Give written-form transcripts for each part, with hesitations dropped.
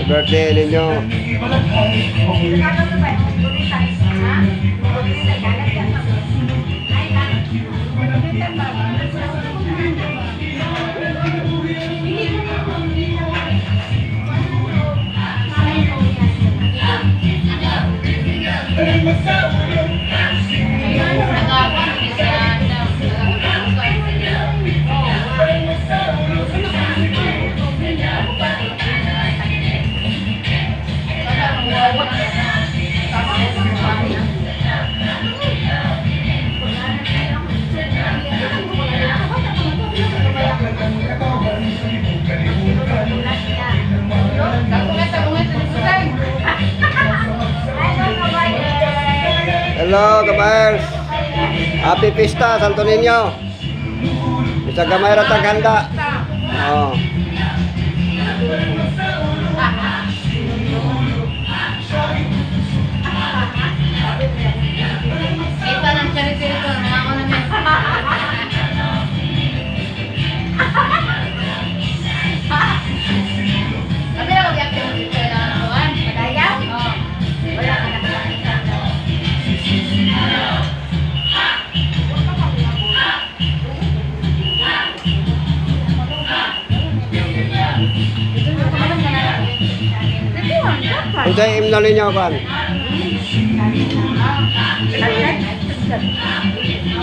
Birthday ninyo. Hello, kabayers. Happy Pista, Santo Niño. Bisa gamay ra taghanda. Oh. Kita nang cari-cari ko, mga ako naman. Sabi ako, yakin mo dito na nakuhan. Padaya? Oo. Wala ka na. Unsay imno ninyo kan?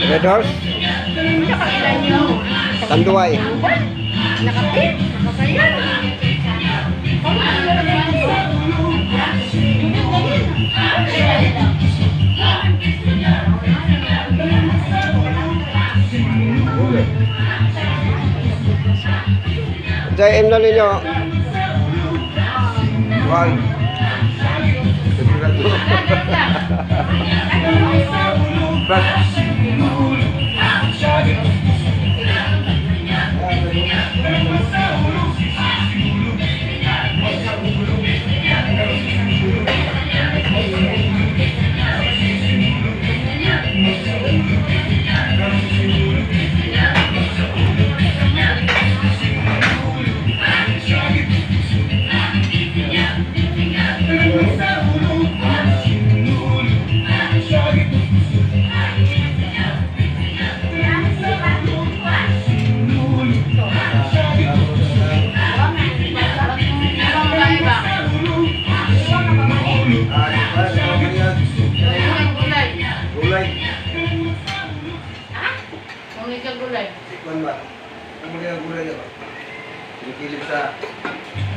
Red Horse? Tanduay. Unsay imno ninyo? One.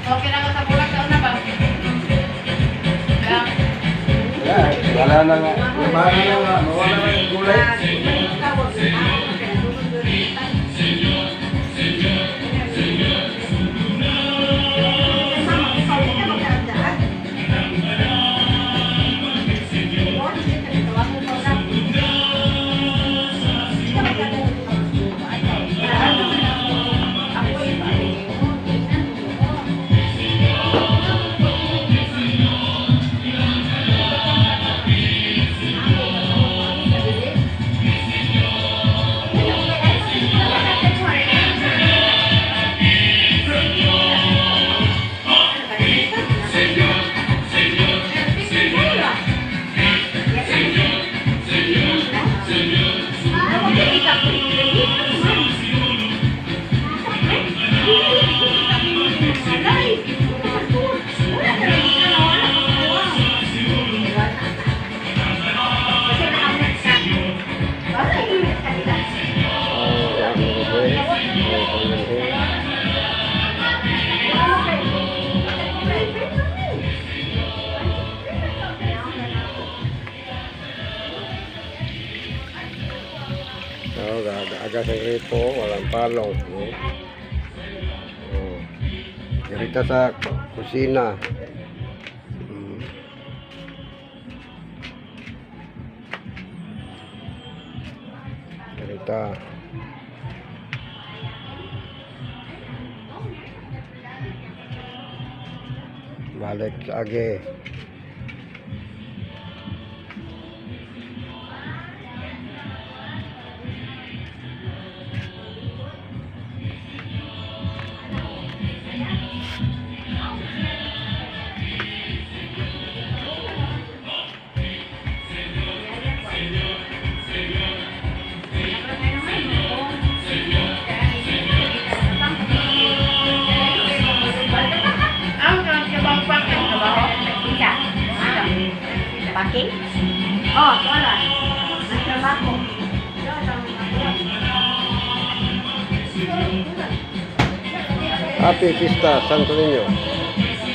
Okay na ka sa bulat sa una ba? Wala na nga. Wala na nga. Wala na yung gulay. Gasang rito, walang palong. No? Oh. Dirita sa kusina. Hmm. Dirita. Balik lagi. Packing? Oh, wala. Ang trabaho. Happy Pista, Santo Niño.